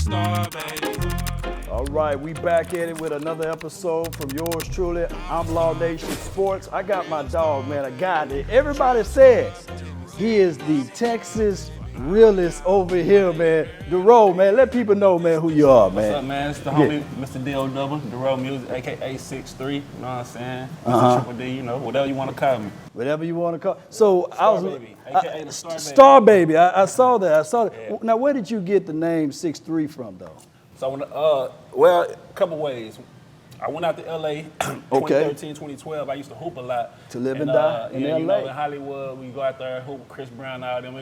star, baby. All right, we back at it with another episode from yours truly. I'm Law Nation Sports. I got my dog, man, a guy that everybody says he is the Texas realest over here, man. Dorrough, man, let people know, man, who you are, man. What's up, man? It's the homie, Mr. Dorrough, Dorrough Music, a.k.a. 6'3", you know what I'm saying? Mr. Triple D, you know, whatever you want to call me. Whatever you want to call. So Star I was Baby, a.k.a. the Star Baby. Star Baby. I saw that. Yeah. Now, where did you get the name 6'3" from, though? So, well, a couple ways. I went out to L.A. 2013, 2012. I used to hoop a lot. To live and die in yeah, you L.A. know, in Hollywood, we go out there, hoop Chris Brown out, and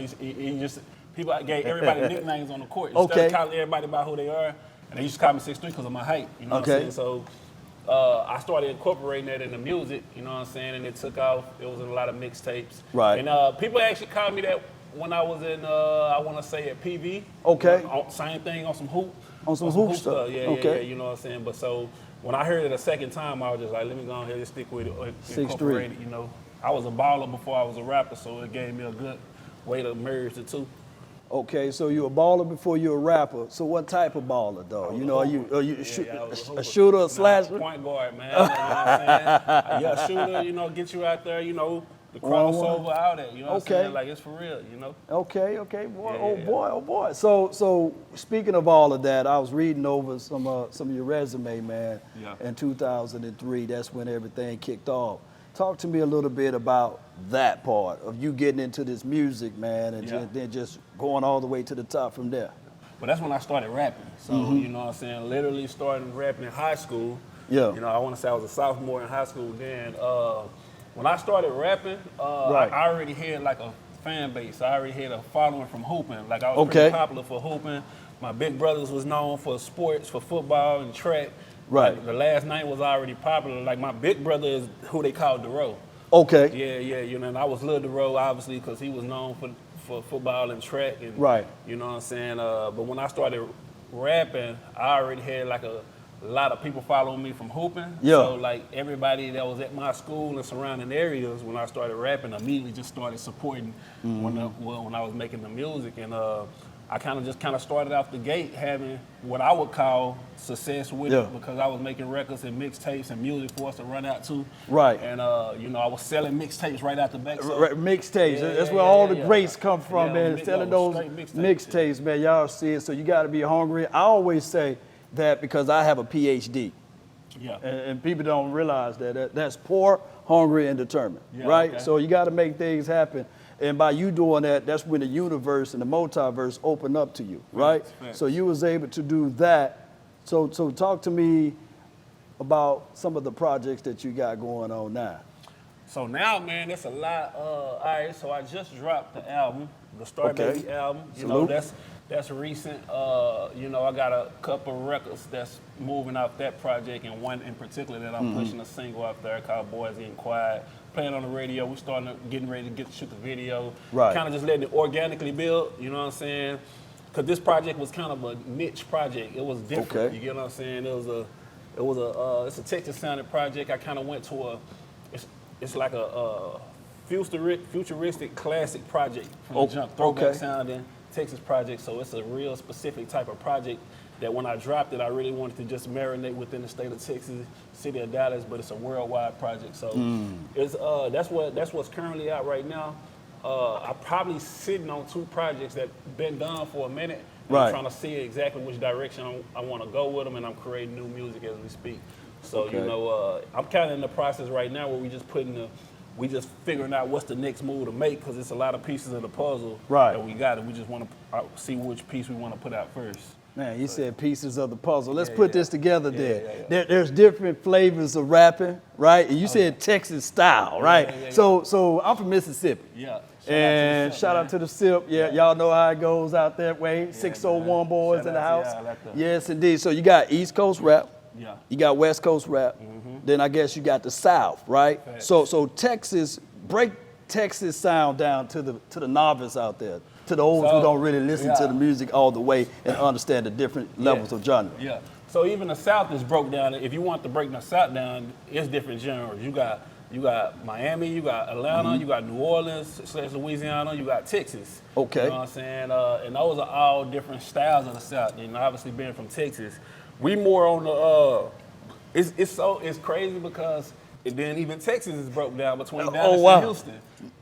people gave everybody nicknames on the court. Instead of calling everybody by who they are, and they used to call me 6'3" because of my height. You know what I'm saying? So I started incorporating that in the music, you know what I'm saying, and it took off. It was in a lot of mixtapes. Right. And people actually called me that when I was in, I want to say at PV. Okay. You know, same thing on some hoop. On some hoop stuff. Yeah, you know what I'm saying? But so when I heard it a second time, I was just like, let me go ahead and stick with it. 6'3". You know, I was a baller before I was a rapper, so it gave me a good way to merge the two. Okay, so you're a baller before you're a rapper. So what type of baller, though? You know, are you a shooter, a slasher? Point guard, man. You know what I'm saying? Yeah, shooter, you know, get you out there, you know, the crossover out there, you know what I'm saying? Like, it's for real, you know? Okay, boy, oh boy. So speaking of all of that, I was reading over some of your resume, man. Yeah. In 2003, that's when everything kicked off. Talk to me a little bit about that part of you getting into this music, man, and then just going all the way to the top from there. Well, that's when I started rapping. So, you know what I'm saying? Literally started rapping in high school. Yeah. You know, I want to say I was a sophomore in high school then. When I started rapping, I already had like a fan base. I already had a following from hooping. Like, I was pretty popular for hooping. My big brothers was known for sports, for football and track. Right. Like, the last name was already popular. Like, my big brother is who they call Dorrough. Okay. Yeah, you know, and I was Lil Dorrough, obviously, because he was known for football and track. And, right. You know what I'm saying? But when I started rapping, I already had like a lot of people following me from hooping. Yeah. So, like, everybody that was at my school and surrounding areas, when I started rapping, immediately just started supporting when I was making the music. And I kind of started off the gate having what I would call success with it, because I was making records and mixtapes and music for us to run out to. Right. And, you know, I was selling mixtapes right out the back. So, mixtapes. That's where all the greats come from, man. Selling those mixtapes, man. Y'all see it. So you got to be hungry. I always say that because I have a PhD. Yeah. And people don't realize that's poor, hungry, and determined, right? Okay. So you got to make things happen. And by you doing that, that's when the universe and the multiverse open up to you, right? Thanks. So you was able to do that. So talk to me about some of the projects that you got going on now. So now, man, that's a lot. All right, so I just dropped the album, the Star Baby album. You know, that's recent. You know, I got a couple of records that's moving off that project, and one in particular that I'm pushing a single out there called Boys Getting Quiet. Playing on the radio, we're getting ready to shoot the video. Right. Kind of just letting it organically build, you know what I'm saying? Because this project was kind of a niche project. It was different, you get what I'm saying? It's a Texas sounding project. I kind of went to it's like a futuristic classic project from the jump, throwback sounding Texas project. So it's a real specific type of project that when I dropped it, I really wanted to just marinate within the state of Texas, city of Dallas, but it's a worldwide project. So it's that's what's currently out right now. I'm probably sitting on two projects that been done for a minute. I'm trying to see exactly which direction I want to go with them, and I'm creating new music as we speak. So you know, I'm kind of in the process right now where we just figuring out what's the next move to make, because it's a lot of pieces of the puzzle that we got, and we just want to see which piece we want to put out first. Man, you said pieces of the puzzle. Let's put this together then. There's different flavors of rapping, right? And you said Texas style, right? So I'm from Mississippi. Yeah. Shout out to the SIP. Yeah, y'all know how it goes out that way. 601 boys in the house. Yes, indeed. So you got East Coast rap. Yeah. You got West Coast rap. Then I guess you got the South, right? So Texas, break Texas sound down to the novice out there, to the olds who don't really listen to the music all the way and understand the different levels of genre. Yeah. So even the South is broke down. If you want to break the South down, it's different genres. You You got Miami, you got Atlanta, you got New Orleans / Louisiana, you got Texas. Okay. You know what I'm saying? And those are all different styles of the South. You know, obviously being from Texas, we more on the. It's crazy because then even Texas is broke down between Dallas and Houston.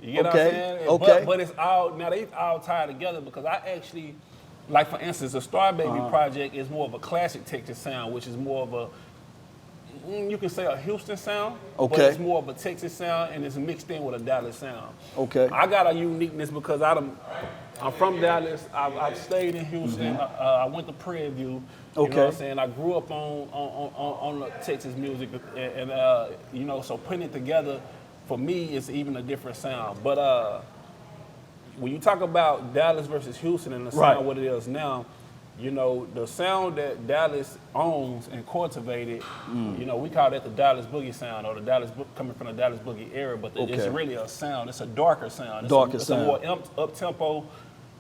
You get what I'm saying? Okay. But it's all now they all tied together because I actually, like for instance, the Star Baby project is more of a classic Texas sound, which is more of a. You can say a Houston sound, but it's more of a Texas sound, and it's mixed in with a Dallas sound. Okay. I got a uniqueness because I'm from Dallas. I've stayed in Houston. I went to Prairie View. You know what I'm saying? I grew up on the Texas music, and you know, so putting it together for me is even a different sound. But when you talk about Dallas versus Houston and the sound what it is now. You know, the sound that Dallas owns and cultivated, you know, we call that the Dallas Boogie sound or the Dallas coming from the Dallas Boogie era, but it's really a sound. It's a darker sound. It's a more up-tempo,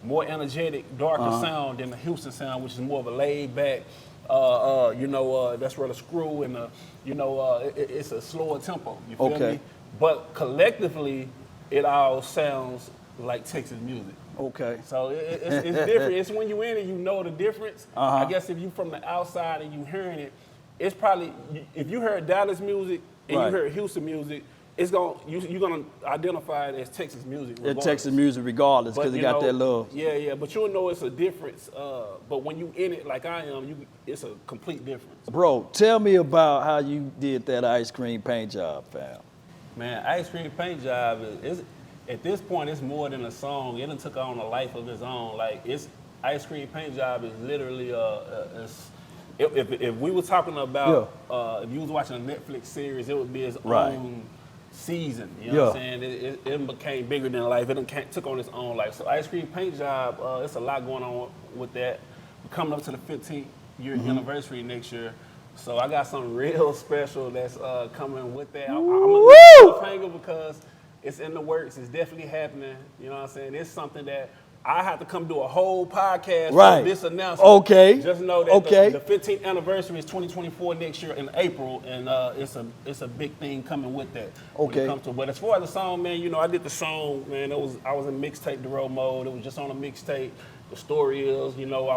more energetic, darker sound than the Houston sound, which is more of a laid-back, you know, that's where the screw and the, you know, it's a slower tempo. You feel me? But collectively, it all sounds like Texas music. Okay. So it's different. It's when you're in it, you know the difference. I guess if you from the outside and you hearing it, it's probably if you heard Dallas music and you heard Houston music, it's you're gonna identify it as Texas music. It's Texas music regardless because it got that love. Yeah, but you'll know it's a difference. But when you in it like I am, it's a complete difference. Bro, tell me about how you did that ice cream paint job, fam. Man, ice cream paint job is at this point, it's more than a song. It done took on a life of its own. Like, it's Ice Cream Paint Job is literally, if we were talking about, if you was watching a Netflix series, it would be its own season. You know what I'm saying? It became bigger than life. It took on its own life. So Ice Cream Paint Job, it's a lot going on with that. We're coming up to the 15th year anniversary next year. So I got something real special that's coming with that. I'm a cliffhanger because it's in the works. It's definitely happening. You know what I'm saying? It's something that I have to come do a whole podcast for this announcement. Okay. Just know that the 15th anniversary is 2024 next year in April, and it's a big thing coming with that. Okay. But as far as the song, man, you know, I did the song, man. I was in mixtape Dorrough mode. It was just on a mixtape. The story is, you know,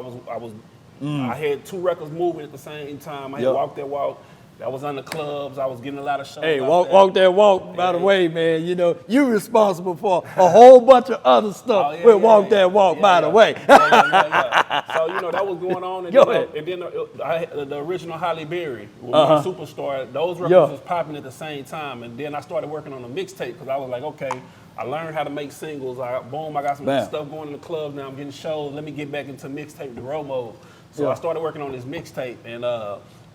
I had 2 records moving at the same time. I had Walk That Walk. I was on the clubs. I was getting a lot of shows. Hey, walk that walk. By the way, man, you know, you're responsible for a whole bunch of other stuff with Walk That Walk, by the way. So, you know, that was going on. And then I had the original Halle Berry, Superstar, those records was popping at the same time. And then I started working on a mixtape because I was like, okay, I learned how to make singles. I got some stuff going in the club now. I'm getting shows. Let me get back into mixtape Dorrough mode. So I started working on this mixtape, and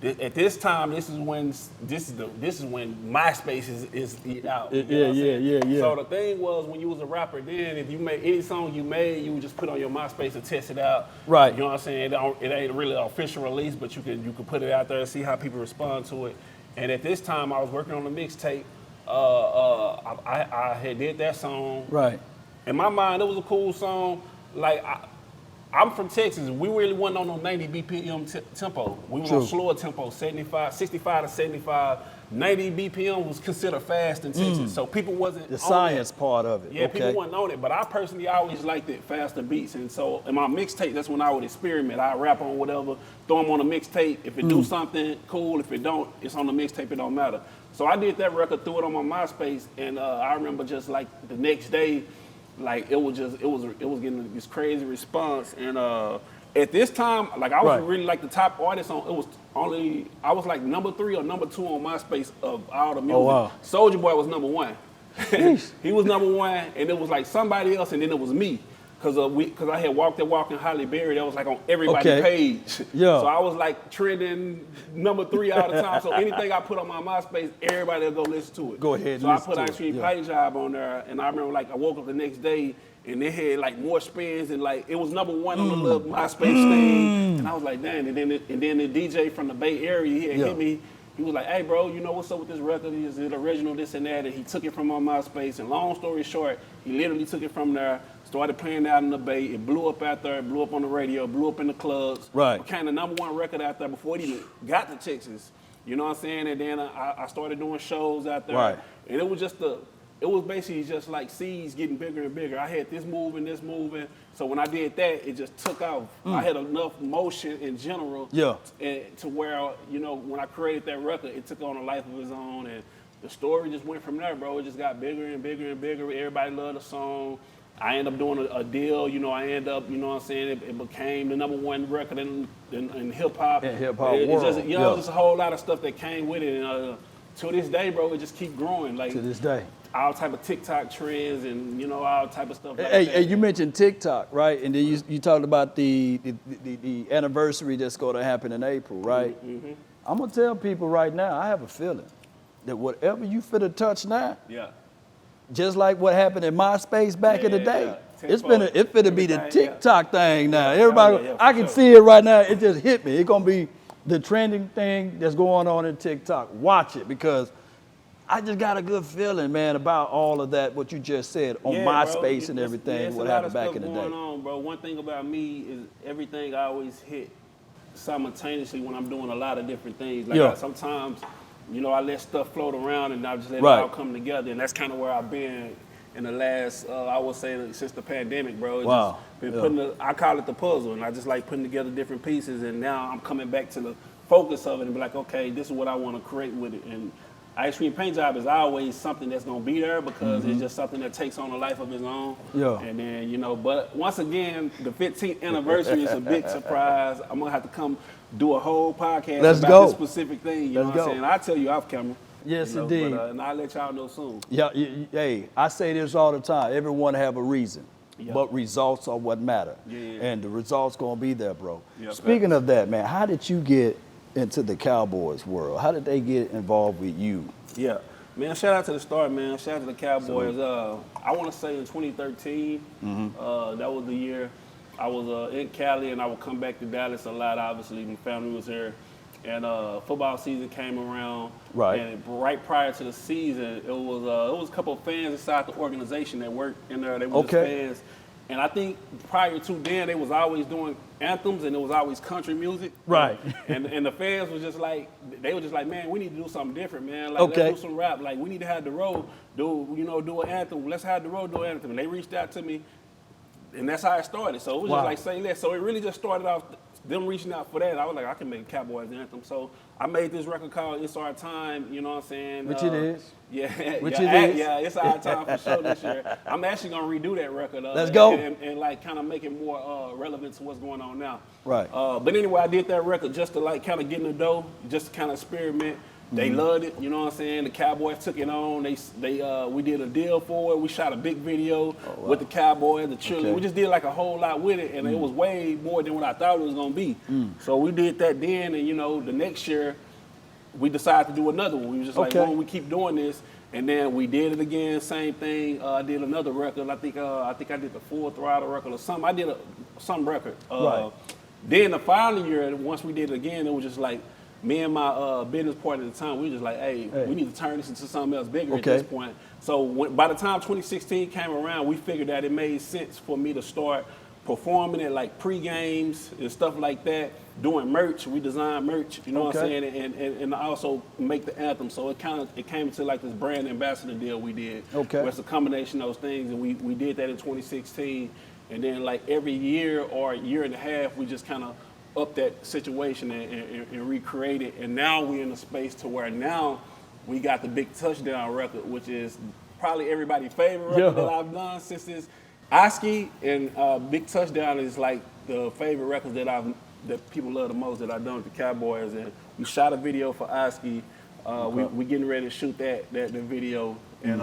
at this time, this is when MySpace is out. Yeah. So the thing was, when you was a rapper, then if you made any song you made, you would just put on your MySpace to test it out. Right. You know what I'm saying? It ain't really an official release, but you could put it out there and see how people respond to it. And at this time, I was working on a mixtape. I had did that song. Right. In my mind, it was a cool song. Like I'm from Texas. We really wasn't on no 90 BPM tempo. We was on slower tempo, 65 to 75. 90 BPM was considered fast in Texas, so people wasn't the science part of it. Yeah, people wasn't on it, but I personally always liked it, faster beats. And so in my mixtape, that's when I would experiment. I rap on whatever, throw them on a mixtape. If it do something, cool. If it don't, it's on the mixtape. It don't matter. So I did that record, threw it on my MySpace, and I remember just like the next day. Like it was getting this crazy response, and at this time, like I was really like the top artist on. It was I was like number 3 or number 2 on MySpace of all the music. Oh, wow. Soulja Boy was number 1. He was number 1, and it was like somebody else, and then it was me, cause I had Walk That Walk and Halle Berry. That was like on everybody's page. Yeah. So I was like trending number 3 all the time. So anything I put on my MySpace, everybody will go listen to it. Go ahead. So I put Ice Cream Paint Job on there, and I remember like I woke up the next day and they had like more spins, and like it was number 1 on the little MySpace thing. And I was like, damn. And then the DJ from the Bay Area, he had hit me. He was like, hey, bro, you know what's up with this record? Is it original, this and that? And he took it from my MySpace. And long story short, he literally took it from there, started playing out in the Bay. It blew up out there, blew up on the radio, blew up in the clubs. Right. Became the number 1 record out there before it even got to Texas. You know what I'm saying? And then I started doing shows out there. Right. And it was basically just like seeds getting bigger and bigger. I had this moving. So when I did that, it just took off. I had enough motion in general to where, you know, when I created that record, it took on a life of its own. And the story just went from there, bro. It just got bigger and bigger and bigger. Everybody loved the song. I ended up doing a deal, you know, you know what I'm saying? It became the #1 record in hip-hop. In hip-hop world. Just, you know, just a whole lot of stuff that came with it. And to this day, bro, it just keep growing. Like, to this day. All type of TikTok trends and, you know, all type of stuff like that. Hey, you mentioned TikTok, right? And then you talked about the anniversary that's going to happen in April, right? Mm-hmm. I'm going to tell people right now, I have a feeling that whatever you finna touch now, just like what happened in MySpace back in the day, it's finna be the TikTok thing now. Everybody, I can see it right now. It just hit me. It's gonna be the trending thing that's going on in TikTok. Watch it, because I just got a good feeling, man, about all of that, what you just said on MySpace and everything, what happened back in the day. Going on, bro. One thing about me is everything I always hit simultaneously when I'm doing a lot of different things. Like sometimes, you know, I let stuff float around and I just let it all come together. And that's kind of where I've been in the last, I would say, since the pandemic, bro. It's just been putting I call it the puzzle, and I just like putting together different pieces. And now I'm coming back to the focus of it and be like, okay, this is what I want to create with it. And Ice Cream Paint Job is always something that's going to be there, because it's just something that takes on a life of its own. And then, you know, but once again, the 15th anniversary is a big surprise. I'm going to have to come do a whole podcast about this specific thing. You know what I'm saying? I'll tell you off camera. Yes, you know, indeed. But, and I'll let y'all know soon. Yeah, hey, I say this all the time. Everyone have a reason, but results are what matter. And the results going to be there, bro. Speaking of that, man, how did you get into the Cowboys world? How did they get involved with you? Yeah, man, shout out to the start, man. Shout out to the Cowboys. I want to say in 2013, that was the year I was in Cali, and I would come back to Dallas a lot, obviously. My family was here. And football season came around. And right prior to the season, it was a couple of fans inside the organization that worked in there. They were just fans. And I think prior to then, they was always doing anthems, and it was always country music. And the fans was just like, man, we need to do something different, man. Like, let's do some rap. Like, we need to have Dorrough do an anthem. Let's have Dorrough do an anthem. And they reached out to me, and that's how it started. So it was just like, say less. So it really just started off them reaching out for that. I was like, I can make a Cowboys anthem. So I made this record called It's Our Time, you know what I'm saying? Which it is. Yeah, Yeah, it's our time for sure this year. I'm actually gonna redo that record. Let's go. And like kind of make it more relevant to what's going on now. But anyway, I did that record just to like kind of get in the dough, just to kind of experiment. They loved it, you know what I'm saying? The Cowboys took it on. We did a deal for it. We shot a big video with the Cowboys, the children. We just did like a whole lot with it, and it was way more than what I thought it was gonna be. So we did that then, and you know, the next year we decided to do another one. We was just like, well, we keep doing this, and then we did it again. Same thing. I did another record. I think I did the Full Throttle record or something. I did some record. Then the following year, once we did it again, it was just like, me and my business partner at the time, we were just like, hey, we need to turn this into something else bigger at this point. So by the time 2016 came around, we figured that it made sense for me to start performing at like pre-games and stuff like that, doing merch. We designed merch, you know what I'm saying, and also make the anthem. So it came into like this brand ambassador deal we did. Where it's a combination of those things, and we did that in 2016. And then like every year or year and a half, we just kind of up that situation and recreate it. And now we're in a space to where now we got the Big Touchdown record, which is probably everybody's favorite record that I've done since this. Oski and Big Touchdown is like the favorite records that people love the most that I've done with the Cowboys. And we shot a video for Oski. We getting ready to shoot that video. And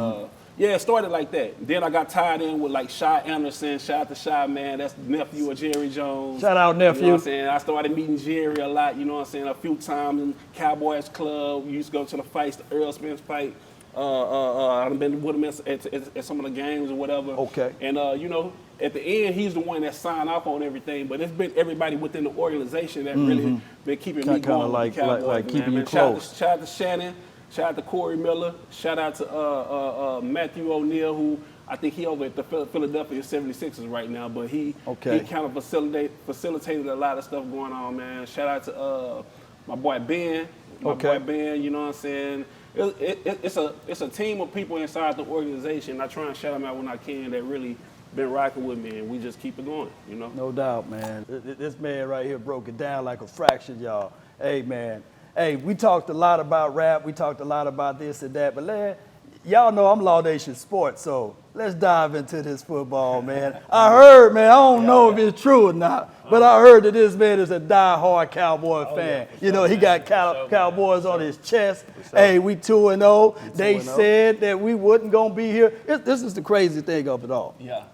it started like that. Then I got tied in with like Shy Anderson. Shout out to Shy, man. That's the nephew of Jerry Jones. Shout out, nephew. You know what I'm saying? I started meeting Jerry a lot, you know what I'm saying, a few times in Cowboys Club. We used to go to the fights, the Earl Spence fight. I've been with him at some of the games or whatever. And, you know, at the end, he's the one that signed off on everything. But it's been everybody within the organization that really been keeping me going with the Cowboys, like keeping you close. Shout out to Shannon. Shout out to Corey Miller. Shout out to Matthew O'Neal, who I think he over at the Philadelphia 76ers right now. But he kind of facilitated a lot of stuff going on, man. Shout out to my boy Ben. My boy Ben, you know what I'm saying? It's a team of people inside the organization. I try and shout them out when I can that really been rocking with me, and we just keep it going, you know? No doubt, man. This man right here broke it down like a fraction, y'all. Hey, man. Hey, we talked a lot about rap. We talked a lot about this and that. But, y'all know I'm Law Nation Sports, so let's dive into this football, man. I heard, man, I don't know if it's true or not, but I heard that this man is a die-hard Cowboy fan. You know, he got Cowboys on his chest. Hey, we 2-0. They said that we wasn't going to be here. This is the crazy thing of it all. Yeah.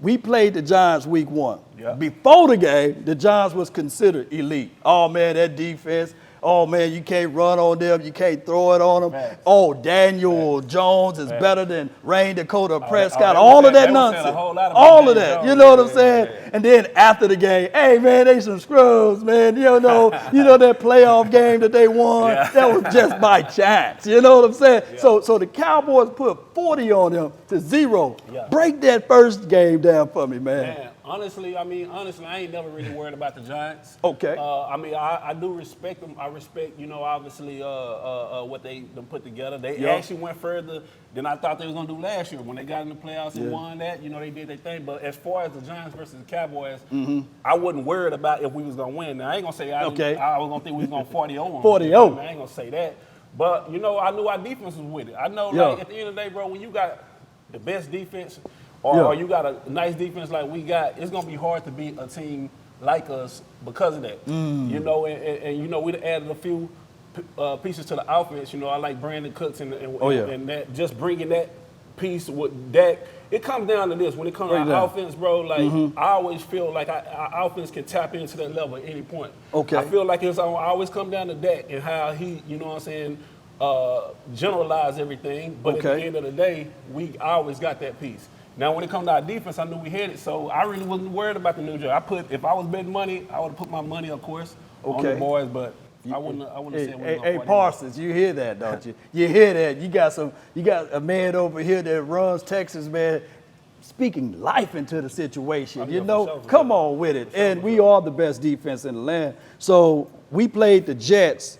We played the Giants week 1. Yeah. Before the game, the Giants was considered elite. Oh, man, that defense. Oh, man, you can't run on them. You can't throw it on them. Facts. Oh, Daniel Jones is better than Rain Dakota Prescott. All of that nonsense. All of that. You know what I'm saying? Yeah. And then after the game, hey, man, they some scrubs, man. You know that playoff game that they won? Yeah. That was just by chance. You know what I'm saying? Yeah. So the Cowboys put 40 on them to 0. Yeah. Break that first game down for me, man. Honestly, I ain't never really worried about the Giants. Okay. I do respect them. I respect, obviously what they put together. They actually went further than I thought they was gonna do last year when they got in the playoffs and won that. They did their thing. But as far as the Giants versus the Cowboys, I wasn't worried about if we was gonna win. Now I ain't gonna say I was gonna think we was gonna 40-0. 40-0. I ain't gonna say that. But I knew our defense was with it. I know, like at the end of the day, bro, when you got the best defense. Or you got a nice defense like we got, it's going to be hard to beat a team like us because of that. And we'd added a few pieces to the offense. I like Brandon Cooks and that, just bringing that piece with Dak. It comes down to this. When it comes to our offense, bro, like I always feel like our offense can tap into that level at any point. Okay. I feel like I always come down to Dak and how he, generalize everything. But at the end of the day, I always got that piece. Now, when it comes to our defense, I knew we had it, so I really wasn't worried about the New Jersey. If I was betting money, I would have put my money, of course, on the boys, but I wouldn't have said we were Hey, Parsons, you hear that, don't you? You hear that? You got a man over here that runs Texas, man, speaking life into the situation. Come on with it. And we are the best defense in the land. So we played the Jets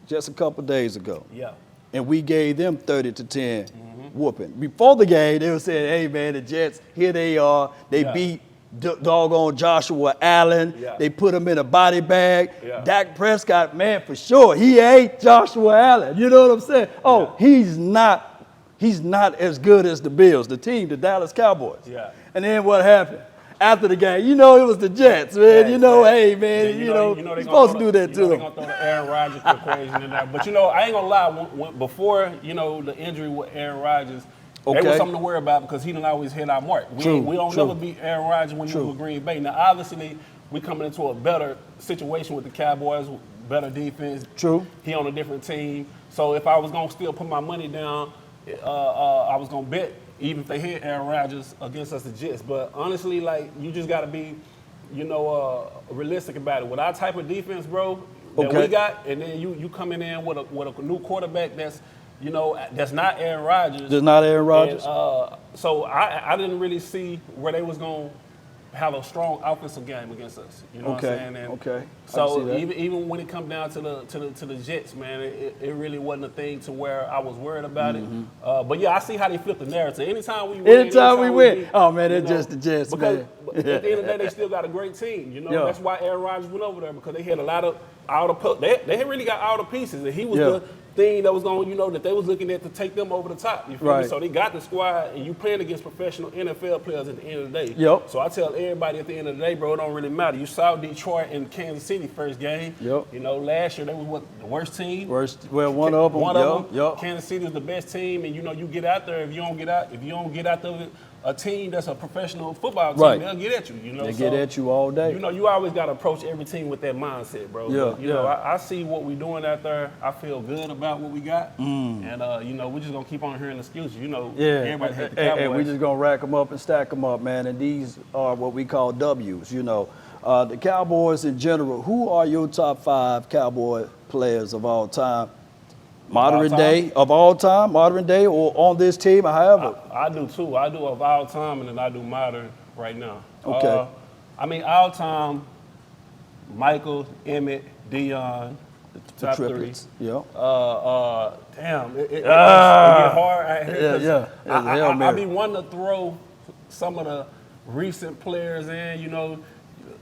just a couple days ago. Yeah. And we gave them 30-10. Whooping. Before the game, they were saying, hey, man, the Jets, here they are. They beat doggone Joshua Allen. Yeah. They put him in a body bag. Yeah. Dak Prescott, man, for sure, he ate Joshua Allen. You know what I'm saying? Oh, he's not as good as the Bills, the team, the Dallas Cowboys. Yeah. And then what happened? After the game, it was the Jets, man. Hey, man, you're supposed to do that too. They're going to throw the Aaron Rodgers equation in there. But, I ain't going to lie, before, the injury with Aaron Rodgers, there was something to worry about because he didn't always hit our mark. We don't never beat Aaron Rodgers when he was with Green Bay. Now, obviously, we coming into a better situation with the Cowboys, better defense. True. He on a different team. So if I was going to still put my money down, I was going to bet even if they hit Aaron Rodgers against us, the Jets. But honestly, you just got to be, realistic about it. With our type of defense, bro, that we got, and then you coming in with a new quarterback that's, that's not Aaron Rodgers. That's not Aaron Rodgers. And, so I didn't really see where they was going to have a strong offensive game against us. You know what I'm saying? And so even when it come down to the Jets, man, it really wasn't a thing to where I was worried about it. But yeah, I see how they flip the narrative. Anytime we win, oh man, it's just the Jets, because at the end of the day, they still got a great team. That's why Aaron Rodgers went over there because they had a lot of they really got all the pieces, and he was the thing that was going, that they was looking at to take them over the top. You feel me? So they got the squad, and you playing against professional NFL players at the end of the day. Yep. So I tell everybody at the end of the day, bro, it don't really matter. You saw Detroit and Kansas City first game. Yep. Last year they was the worst team. One of them. Yep. Kansas City was the best team, and you get out there. If you don't get out there, a team that's a professional football team, they'll get at you. They get at you all day. You always got to approach every team with that mindset, bro. Yeah. I see what we're doing out there. I feel good about what we got, and we're just gonna keep on hearing excuses. Everybody hate the Cowboys. And we're just gonna rack them up and stack them up, man. And these are what we call W's. The Cowboys in general. Who are your top 5 Cowboy players of all time? Modern day, or on this team, however. I do too. I do of all time, and then I do modern right now. Okay. All time, Michael, Emmett, Dion, The triplets. Yeah. Damn, it get hard out here. Yeah. I be wanting to throw some of the recent players in.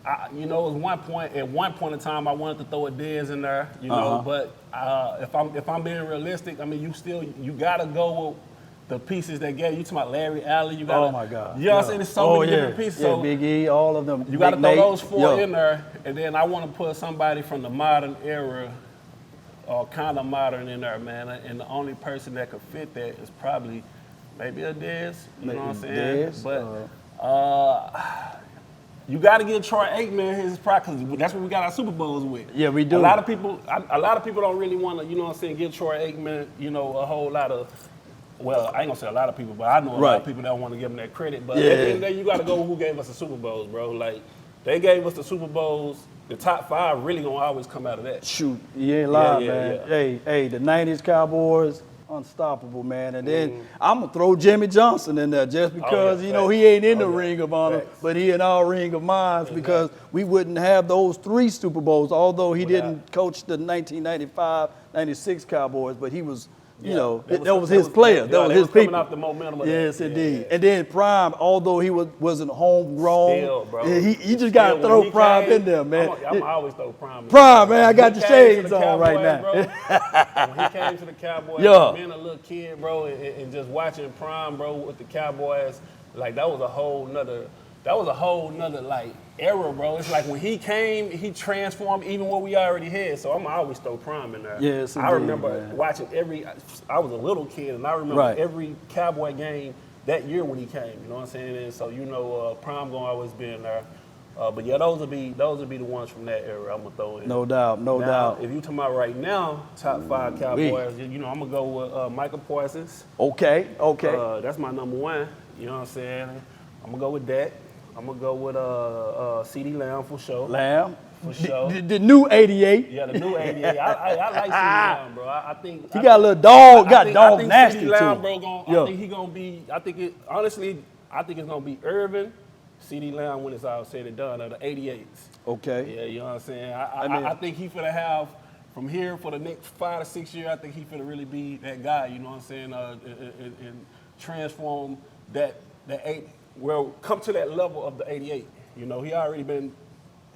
At one point in time, I wanted to throw a Dez in there. But if I'm being realistic, I mean, you gotta go with the pieces that gave you. To my Larry Allen, you gotta. Oh my God. You know what I'm saying? There's so many different pieces. Yeah, So Big E, all of them. you gotta throw those four in there, and then I want to put somebody from the modern era, or kind of modern in there, man. And the only person that could fit that is probably maybe a Dez. You know what I'm saying? Dez, but you got to give Troy Aikman his pride, because that's what we got our Super Bowls with. Yeah, we do. A lot of people don't really want to, you know what I'm saying, give Troy Aikman, a whole lot of. Well, I ain't gonna say a lot of people, but I know a lot of people that want to give him that credit. But at the end of the day, you got to go who gave us the Super Bowls, bro. Like, they gave us the Super Bowls. The top five really gonna always come out of that. Shoot, you ain't lying, man. Yeah. Hey, the '90s Cowboys, unstoppable, man. And then I'm gonna throw Jimmy Johnson in there just because he ain't in the Ring of Honor, but he in our Ring of Mines, because we wouldn't have those 3 Super Bowls. Although he didn't coach the 1995-96 Cowboys, but he was. That was his player. That was his people. Coming off the momentum of yes, that. indeed. Yeah. And then Prime, although he wasn't homegrown, still, bro. He just got to throw Prime in there, man. I'm always throw Prime. Prime, man, I got your shades on right now. Bro, when he came to the Cowboys, being a little kid, bro, and just watching Prime, bro, with the Cowboys, like that was a whole nother like era, bro. It's like when he came, he transformed even what we already had. So I'm always throw Prime in there. Yes, indeed, I remember watching I was a little kid, and I remember every Cowboy game that year when he came. You know what I'm saying? And so Prime gonna always be in there. But yeah, those would be the ones from that era I'm gonna throw in. No doubt. If you talking about right now, top 5 Cowboys, I'm gonna go with Michael Parsons. Okay. That's my number 1. You know what I'm saying? I'm gonna go with that. I'm gonna go with CeeDee Lamb for sure. Lamb. For sure. The new 88. Yeah, the new 88. I like CeeDee Lamb, bro. I think he got a little dog. Dog nasty CeeDee Lamb, too. Bro, I think he gonna be. I think it's gonna be Irvin, CeeDee Lamb when it's all said and done. Of the 88s. Okay. Yeah, you know what I'm saying. I think he finna have from here for the next 5 to 6 years. I think he finna really be that guy. You know what I'm saying. And transform that 8. Well, come to that level of the 88. He already been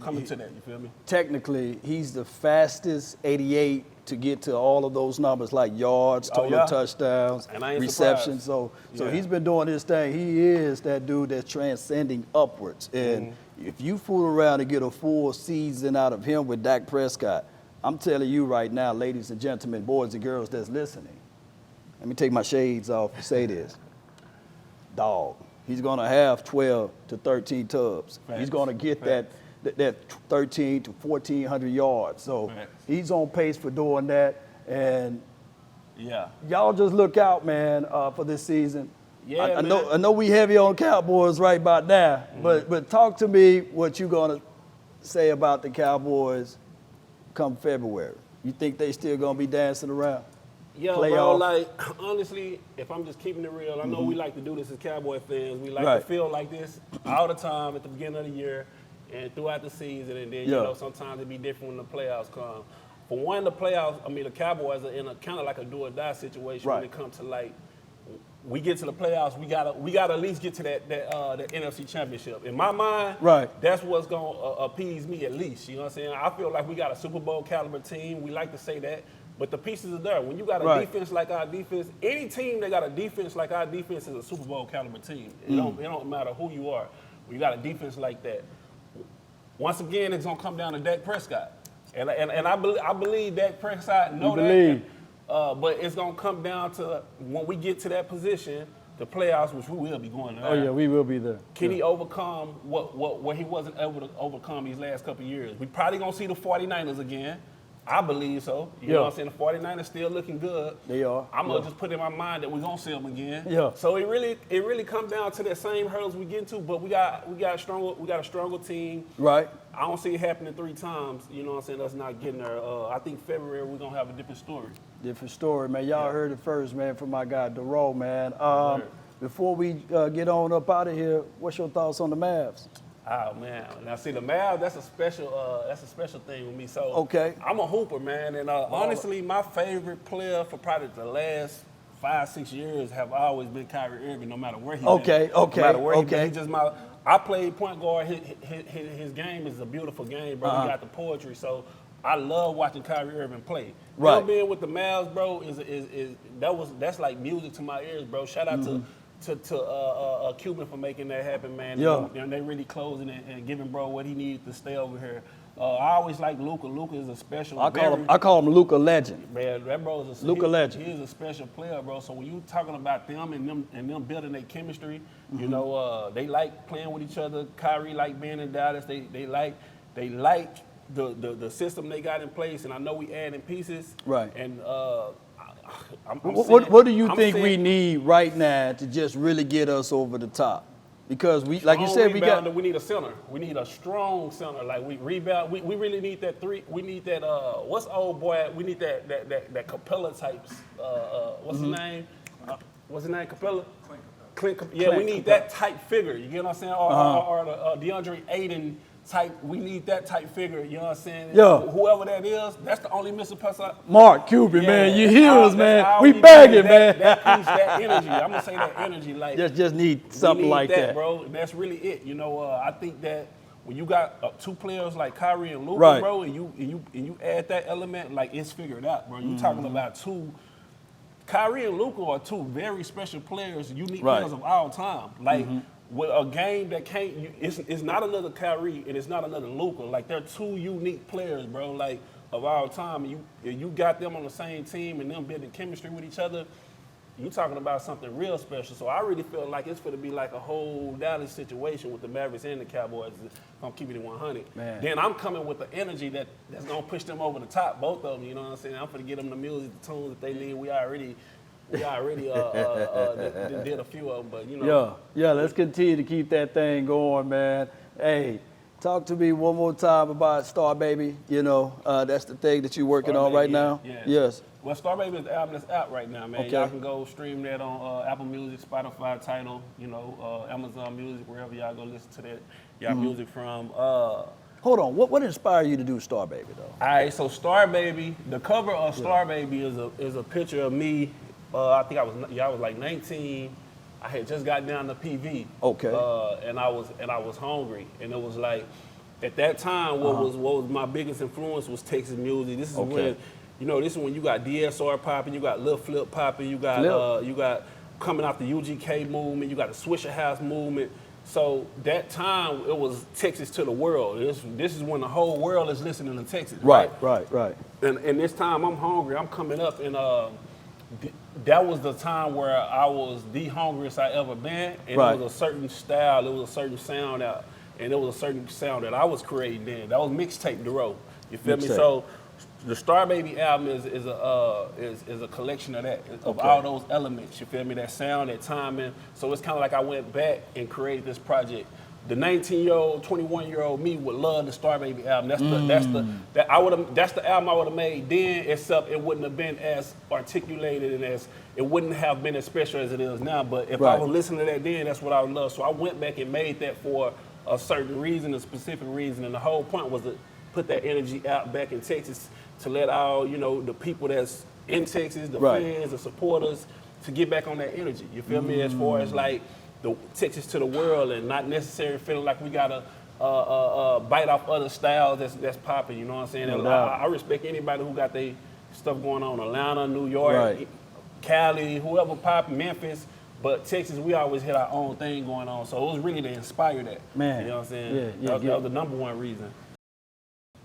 coming to that. You feel me? Technically, he's the fastest 88 to get to all of those numbers, like yards, total touchdowns, receptions. So he's been doing his thing. He is that dude that's transcending upwards. And if you fool around and get a full season out of him with Dak Prescott, I'm telling you right now, ladies and gentlemen, boys and girls that's listening, let me take my shades off and say this. Dog. He's going to have 12 to 13 tubs. Facts. He's going to get that 13 to 1,400 yards. So he's on pace for doing that. And y'all just look out, man, for this season. Yeah, I know we heavy on Cowboys right about now, but talk to me what you're going to say about the Cowboys come February. You think they still going to be dancing around? Yeah, bro, like, honestly, if I'm just keeping it real, I know we like to do this as Cowboy fans. We like to feel like this all the time at the beginning of the year and throughout the season. And then, sometimes it be different when the playoffs come. For one, the Cowboys are in a kind of like a do-or-die situation when it comes to, like, we get to the playoffs, we gotta at least get to that NFC Championship. In my mind, that's what's gonna appease me at least. You know what I'm saying? I feel like we got a Super Bowl caliber team. We like to say that. But the pieces are there. When you got a defense like our defense, any team that got a defense like our defense is a Super Bowl caliber team. It don't matter who you are. When you got a defense like that, once again, it's gonna come down to Dak Prescott, and I believe Dak Prescott know that. But it's gonna come down to when we get to that position, the playoffs, which we will be going there. Oh yeah, we will be there. Can he overcome what he wasn't able to overcome these last couple of years? We probably gonna see the 49ers again. I believe so. You know what I'm saying? The 49ers still looking good. They are. I'm going to just put in my mind that we're going to see them again. Yeah. So it really comes down to that same hurdles we get into, but we got a stronger team. Right. I don't see it happening 3 times, you know what I'm saying, us not getting there. I think February we're going to have a different story. Different story, man. Y'all heard it first, man, from my guy, Dorrough, man. Before we get on up out of here, what's your thoughts on the Mavs? Oh man! Now see the Mavs. That's a special thing with me. So okay, I'm a hooper, man, and honestly, my favorite player for probably the last 5-6 years have always been Kyrie Irving. No matter where he been. No matter where he been. He's just my. I played point guard. His game is a beautiful game, bro. He got the poetry. So I love watching Kyrie Irving play. Right. Him being with the Mavs, bro, that's like music to my ears, bro. Shout out to Cuban for making that happen, man. Yeah. And they really closing it and giving bro what he needed to stay over here. I always like Luka. Luka is a special. I call him Luka Legend. Man, that bro is a Luka Legend. He is a special player, bro. So when you talking about them and them building their chemistry, you know, they like playing with each other. Kyrie like being in Dallas. They like the system they got in place, and I know we adding pieces. Right. And what do you think we need right now to just really get us over the top? Because we, like you said, we need a center. We need a strong center. Like we rebound. We really need that three. We need that. What's old boy? We need that Capella types. What's his name? What's his name? Capella. Clint. Yeah, we need that type figure. You get what I'm saying? Or the DeAndre Ayton type. We need that type figure. You know what I'm saying? Yeah. Whoever that is, that's the only missing person. Mark Cuban, man. You hear us, man. We begging, man. That piece, that energy. I'm gonna say that energy. Like just need something like that, bro. And that's really it. You know, I think that when you got two players like Kyrie and Luka, right, bro, and you add that element, like it's figured out, bro. You talking about two. Kyrie and Luka are two very special players, unique players of all time. Like with a game that can't, it's not another Kyrie and it's not another Luka. Like they're two unique players, bro. Like of all time, you got them on the same team and them building chemistry with each other. You talking about something real special. So I really feel like it's going to be like a whole Dallas situation with the Mavericks and the Cowboys. I'm keeping it 100. Man. Then I'm coming with the energy that's going to push them over the top, both of them. You know what I'm saying? I'm going to get them the music, the tunes that they need. We already did a few of them, but you know. Yeah. Let's continue to keep that thing going, man. Hey, talk to me one more time about Star Baby. You know, that's the thing that you're working on right now. Yeah. Yes. Well, Star Baby is the album that's out right now, man. Okay. Y'all can go stream that on Apple Music, Spotify, Tidal, Amazon Music, wherever y'all go listen to that y'all music from. Hold on, what inspired you to do Star Baby though? All right, so Star Baby, the cover of Star Baby is a picture of me. I think I was like 19. I had just got down to PV. Okay. And I was hungry, and it was like at that time what was my biggest influence was Texas music. This is when. This is when you got DSR popping, you got Lil Flip popping, you got coming out the UGK movement, you got the Swisher House movement. So that time it was Texas to the world. This is when the whole world is listening to Texas. Right. And this time I'm hungry. I'm coming up, and that was the time where I was the hungriest I ever been, and it was a certain style, it was a certain sound out, and it was a certain sound that I was creating then. That was mixtape Dorrough. You feel me? So. The Star Baby album is a collection of that, of all those elements. You feel me? That sound, that timing. So it's kind of like I went back and created this project. The 19-year-old, 21-year-old me would love the Star Baby album. That's the album I would have made then, except it wouldn't have been as articulated and it wouldn't have been as special as it is now. But if I was listening to that then, that's what I would love. So I went back and made that for a certain reason, a specific reason, and the whole point was to put that energy out back in Texas, to let all, the people that's in Texas, the fans, the supporters, to get back on that energy. You feel me? As far as like the Texas to the world, and not necessarily feeling like we gotta bite off other styles that's popping. You know what I'm saying? And I respect anybody who got their stuff going on. Atlanta, New York, Cali, whoever popping, Memphis. But Texas, we always had our own thing going on. So it was really to inspire that. Man. You know what I'm saying? That was the number one reason.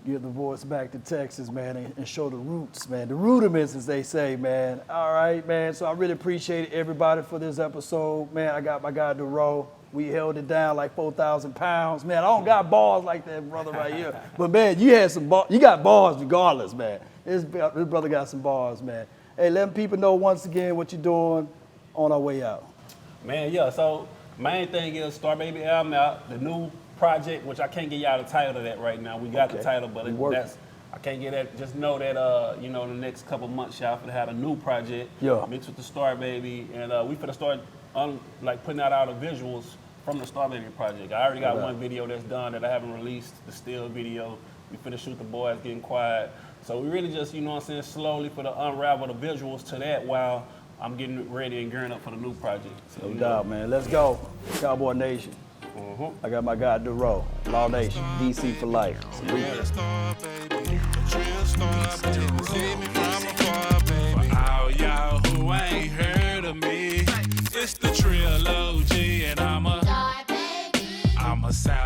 Give the voice back to Texas, man, and show the roots, man. The rudiments, as they say, man. All right, man. So I really appreciate everybody for this episode. Man, I got my guy, Dorrough. We held it down like 4,000 pounds. Man, I don't got bars like that brother right here. But, man, you had some bars. You got bars regardless, man. This brother got some bars, man. Hey, let people know once again what you're doing on our way out. Man, yeah. So main thing is Star Baby album out, the new project, which I can't get y'all the title of that right now. We got the title, but I can't get that. Just know that in the next couple months, y'all finna have a new project mixed with the Star Baby, and we finna start putting out all the visuals from the Star Baby project. I already got one video that's done that I haven't released, the still video. We finna shoot the boys getting quiet. So we really just, you know what I'm saying, slowly for the unravel the visuals to that while I'm getting ready and gearing up for the new project. So, No doubt, man. Let's go, Cowboy Nation. I got my guy Dorrough, Law Nation, DC for life. So we For all y'all who ain't heard of me, it's the Trill OG, and I'm a South.